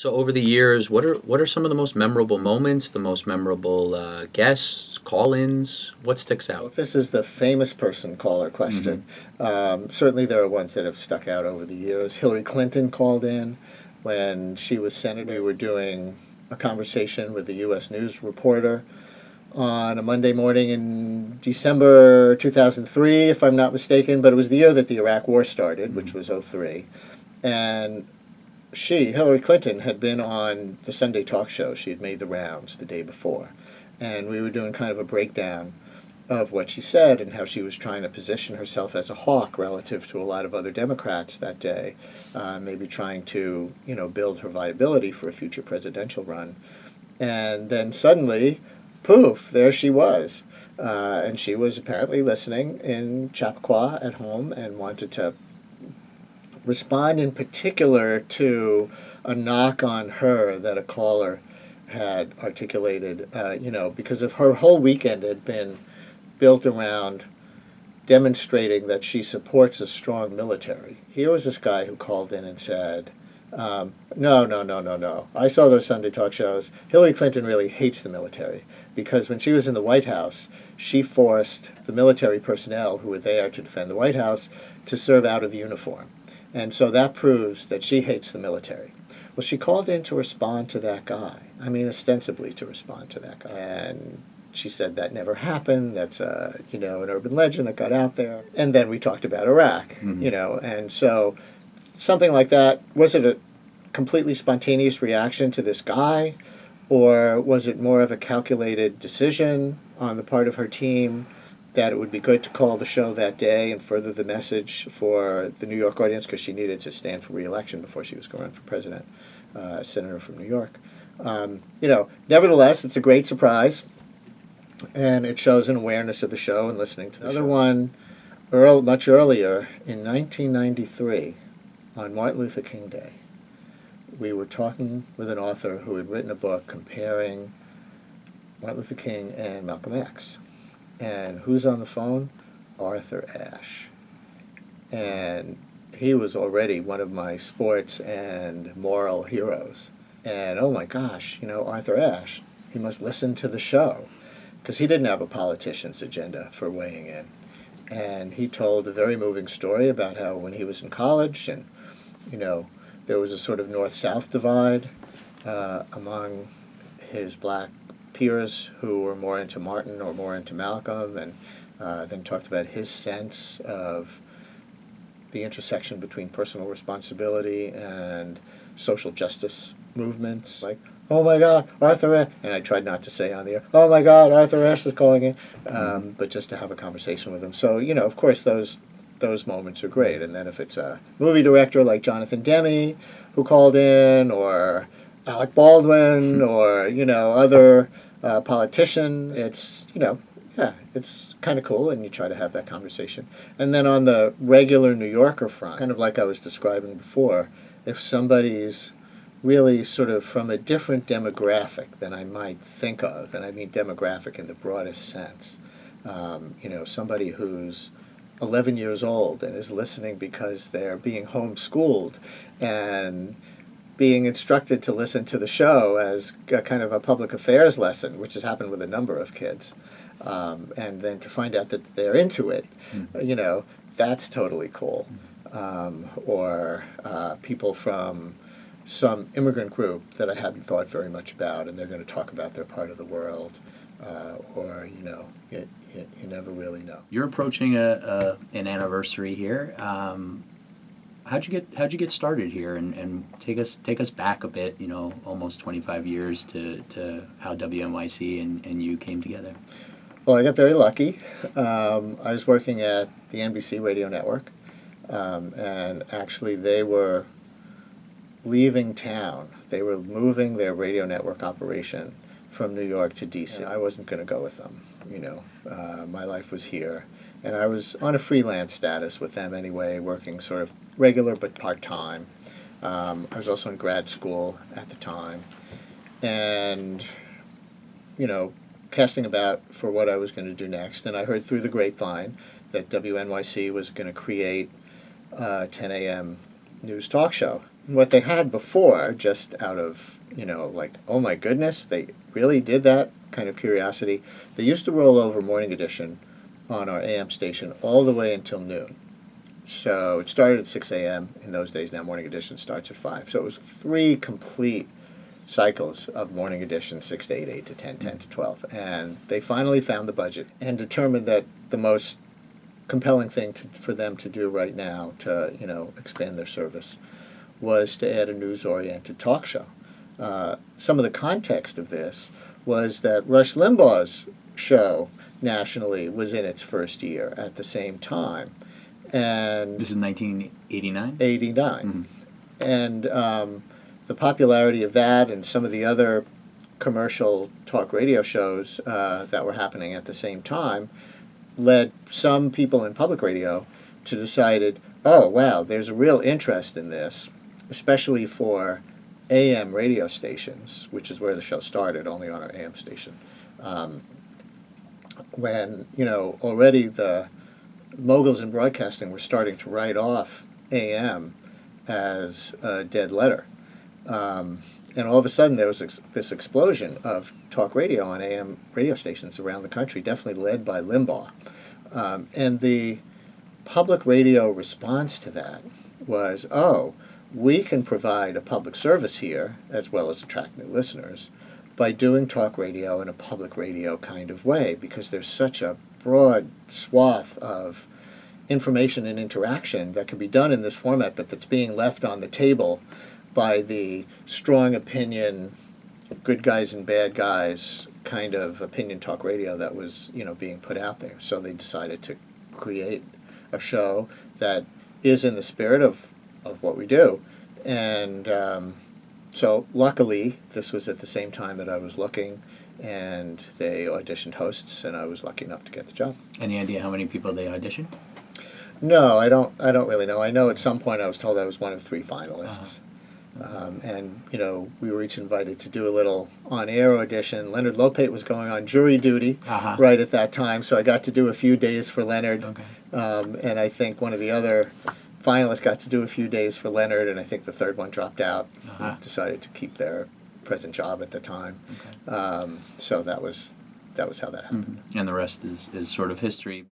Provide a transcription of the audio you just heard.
So over the years, what are some of the most memorable moments, the most memorable guests, call-ins? What sticks Well, out? if this is the famous person caller question, certainly there are ones that have stuck out over the years. Hillary Clinton called in when she was senator. We were doing a conversation with the U.S. News reporter on a Monday morning in December 2003, if I'm not mistaken, but it was the year that the Iraq War started, which was '03. And Hillary Clinton, had been on the Sunday talk show. She had made the rounds the day before. And we were doing kind of a breakdown of what she said and how she was trying to position herself as a hawk relative to a lot of other Democrats that day, maybe trying to, build her viability for a future presidential run. And then suddenly, poof, there she was. And she was apparently listening in Chappaqua at home and wanted to respond in particular to a knock on her that a caller had articulated, because of her whole weekend had been built around demonstrating that she supports a strong military. Here was this guy who called in and said, no. I saw those Sunday talk shows. Hillary Clinton really hates the military because when she was in the White House, she forced the military personnel who were there to defend the White House to serve out of uniform. And so that proves that she hates the military. Well, she called in to respond to that guy. I mean, ostensibly to respond to that guy. And she said that never happened. That's, an urban legend that got out there. And then we talked about Iraq, And so something like that, was it a completely spontaneous reaction to this guy? Or was it more of a calculated decision on the part of her team that it would be good to call the show that day and further the message for the New York audience because she needed to stand for re-election before she was going to run for president, senator from New York. Nevertheless, it's a great surprise, and it shows an awareness of the show and listening to the show. Another one much earlier, in 1993, on Martin Luther King Day, we were talking with an author who had written a book comparing Martin Luther King and Malcolm X. And who's on the phone? Arthur Ashe. And he was already one of my sports and moral heroes. And oh my gosh, Arthur Ashe, he must listen to the show. Because he didn't have a politician's agenda for weighing in. And he told a very moving story about how when he was in college and, there was a sort of north-south divide among his black peers who were more into Martin or more into Malcolm, and then talked about his sense of the intersection between personal responsibility and social justice movements. Like, oh my God, Arthur Ashe, and I tried not to say on the air, oh my God, Arthur Ashe is calling in, but just to have a conversation with him. So, of course, those moments are great. And then if it's a movie director like Jonathan Demme who called in, or Alec Baldwin, or, other politician, it's, it's kind of cool, and you try to have that conversation. And then on the regular New Yorker front, kind of like I was describing before, if somebody's really sort of from a different demographic than I might think of, and I mean demographic in the broadest sense, somebody who's 11 years old and is listening because they're being homeschooled and being instructed to listen to the show as a kind of a public affairs lesson, which has happened with a number of kids, and then to find out that they're into it, that's totally cool. Or people from some immigrant group that I hadn't thought very much about, and they're going to talk about their part of the world, or you never really know. You're approaching an anniversary here. How'd you get started here, and take us back a bit, almost 25 years to how WNYC and you came together? Well, I got very lucky. I was working at the NBC Radio Network, and actually they were leaving town. They were moving their radio network operation from New York to D.C. I wasn't going to go with them. My life was here. And I was on a freelance status with them anyway, working sort of regular but part-time. I was also in grad school at the time. And, casting about for what I was going to do next. And I heard through the grapevine that WNYC was going to create a 10 a.m. news talk show. what they had before, just out of, like, oh my goodness, they really did that kind of curiosity, they used to roll over Morning Edition on our AM station all the way until noon. So it started at 6 a.m. in those days. Now Morning Edition starts at 5. So it was 3 complete cycles of Morning Edition, 6 to 8, 8 to 10, 10 to 12. And they finally found the budget and determined that the most compelling thing for them to do right now to, expand their service was to add a news-oriented talk show. Some of the context of this was that Rush Limbaugh's show nationally was in its first year at the same time. And this is 1989? 89. Mm-hmm. And the popularity of that and some of the other commercial talk radio shows that were happening at the same time led some people in public radio to decided, oh, wow, there's a real interest in this, especially for AM radio stations, which is where the show started, only on our AM station. When, already the moguls in broadcasting were starting to write off AM as a dead letter. And all of a sudden there was this explosion of talk radio on AM radio stations around the country, definitely led by Limbaugh. And the public radio response to that was, oh, we can provide a public service here as well as attract new listeners by doing talk radio in a public radio kind of way, because there's such a broad swath of information and interaction that can be done in this format, but that's being left on the table by the strong opinion, good guys and bad guys kind of opinion talk radio that was, being put out there. So they decided to create a show that is in the spirit of what we do. And so luckily, this was at the same time that I was looking, and they auditioned hosts, and I was lucky enough to get the job. Any idea how many people they auditioned? No, I don't really know. I know at some point I was told I was one of 3 finalists. And, we were each invited to do a little on-air audition. Leonard Lopate was going on jury duty right at that time, so I got to do a few days for Leonard. Okay. And I think one of the other finalists got to do a few days for Leonard, and I think the third one dropped out, decided to keep their present job at the time. Okay. So that was how that happened. Mm-hmm. And the rest is sort of history.